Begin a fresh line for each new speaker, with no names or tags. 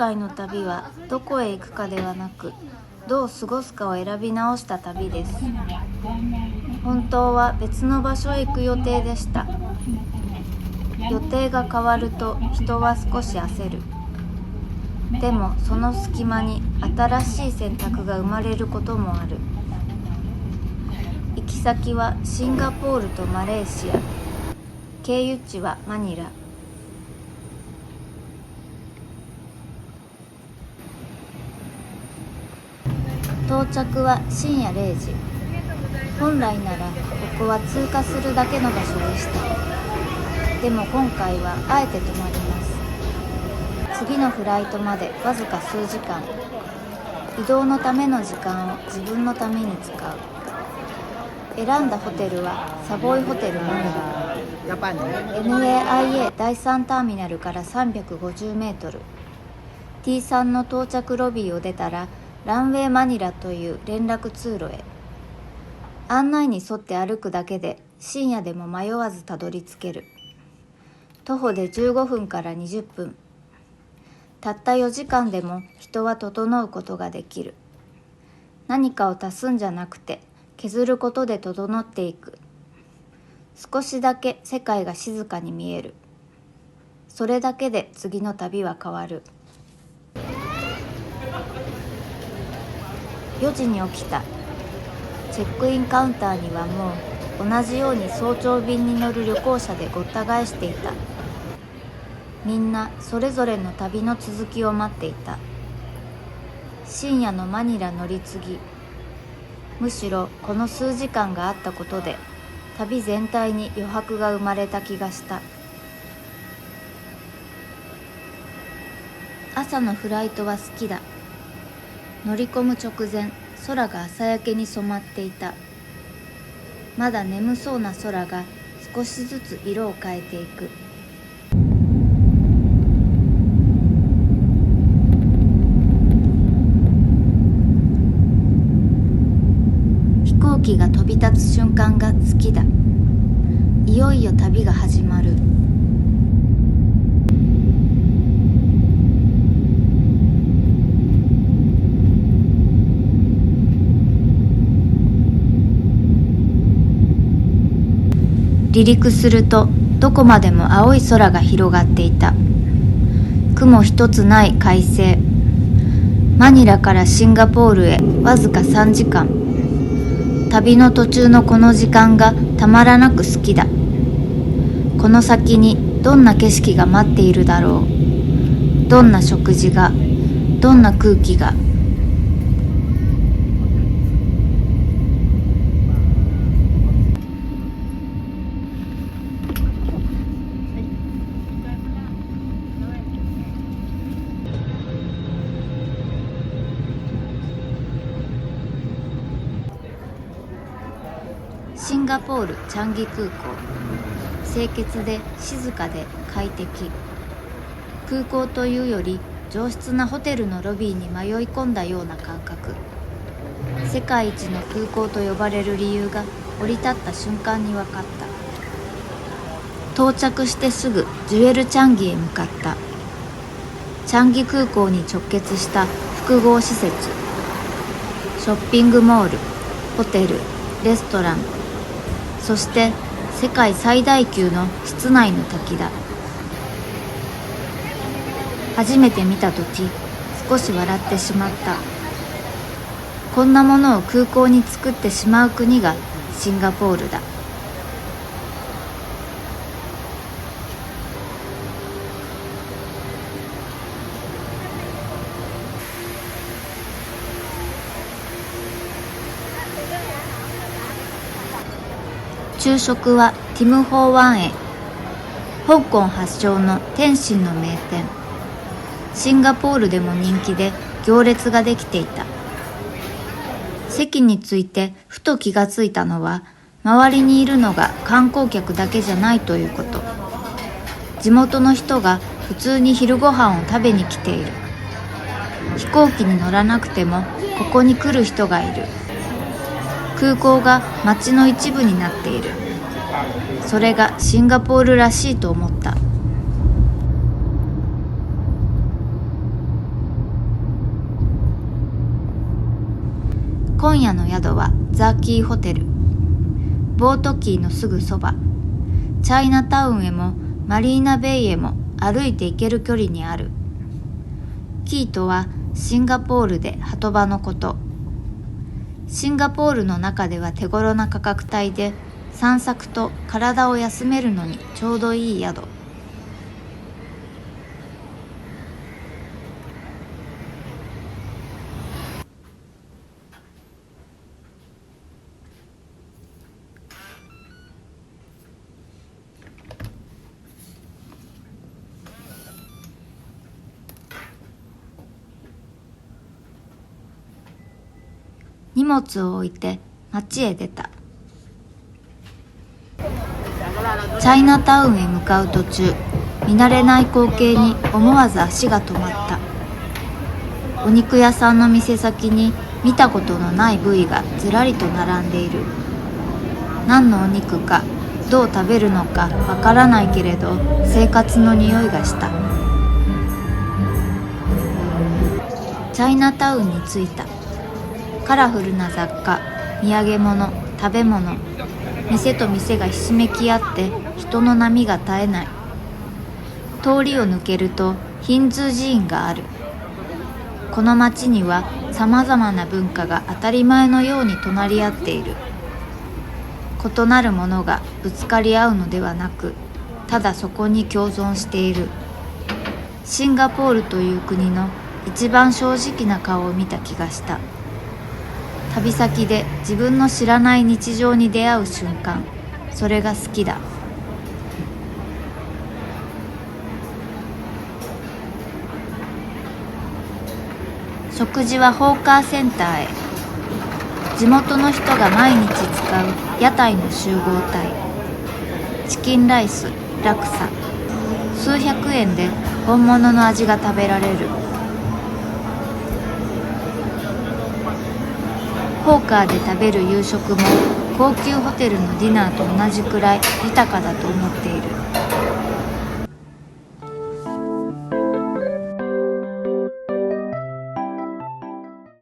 回の旅はどこへ行くかではなく、どう過ごすかを選び直した旅です。本当は別の場所へ行く予定でした。予定が変わると人は少し焦る。でもその隙間に新しい選択が生まれることもある。行き先はシンガポールとマレーシア、経由地はマニラ。到着は深夜0時。本来ならここは通過するだけの場所でした。でも今回はあえて泊まります。次のフライトまでわずか数時間。移動のための時間を自分のために使う。選んだホテルはサボイホテルマニラ。NAIA 第3ターミナルから350メートル。T3 の到着ロビーを出たらランウェイマニラという連絡通路へ。案内に沿って歩くだけで深夜でも迷わずたどり着ける。徒歩で15分から20分。たった4時間でも人は整うことができる。何かを足すんじゃなくて削ることで整っていく。少しだけ世界が静かに見える。それだけで次の旅は変わる。4時に起きた。チェックインカウンターにはもう同じように早朝便に乗る旅行者でごった返していた。みんなそれぞれの旅の続きを待っていた。深夜のマニラ乗り継ぎ。むしろこの数時間があったことで旅全体に余白が生まれた気がした。朝のフライトは好きだ。乗り込む直前、空が朝焼けに染まっていた。まだ眠そうな空が少しずつ色を変えていく。飛行機が飛び立つ瞬間が好きだ。いよいよ旅が始まる。離陸するとどこまでも青い空が広がっていた。雲一つない快晴。マニラからシンガポールへわずか3時間。旅の途中のこの時間がたまらなく好きだ。この先にどんな景色が待っているだろう。どんな食事が、どんな空気が。シンガポールチャンギ空港。清潔で静かで快適。空港というより上質なホテルのロビーに迷い込んだような感覚。世界一の空港と呼ばれる理由が降り立った瞬間に分かった。到着してすぐジュエルチャンギへ向かった。チャンギ空港に直結した複合施設。ショッピングモール、ホテル、レストラン、そして世界最大級の室内の滝だ。初めて見たとき少し笑ってしまった。こんなものを空港に作ってしまう国がシンガポールだ。昼食はティム・ホー・ワンへ。香港発祥の点心の名店。シンガポールでも人気で行列ができていた。席についてふと気がついたのは、周りにいるのが観光客だけじゃないということ。地元の人が普通に昼ご飯を食べに来ている。飛行機に乗らなくてもここに来る人がいる。空港が街の一部になっている。それがシンガポールらしいと思った。今夜の宿はザ・キーホテル。ボートキーのすぐそば。チャイナタウンへもマリーナベイへも歩いて行ける距離にある。キーとはシンガポールで鳩場のこと。シンガポールの中では手頃な価格帯で、散策と体を休めるのにちょうどいい宿。荷物を置いて街へ出た。チャイナタウンへ向かう途中、見慣れない光景に思わず足が止まった。お肉屋さんの店先に見たことのない部位がずらりと並んでいる。何のお肉かどう食べるのかわからないけれど、生活の匂いがした。チャイナタウンに着いた。カラフルな雑貨、土産物、食べ物、店と店がひしめき合って人の波が絶えない。通りを抜けるとヒンズー寺院がある。この町にはさまざまな文化が当たり前のように隣り合っている。異なるものがぶつかり合うのではなく、ただそこに共存している。シンガポールという国の一番正直な顔を見た気がした。旅先で自分の知らない日常に出会う瞬間、それが好きだ。食事はホーカーセンターへ。地元の人が毎日使う屋台の集合体。チキンライス、ラクサ。数百円で本物の味が食べられる。ホーカーで食べる夕食も高級ホテルのディナーと同じくらい豊かだと思っている。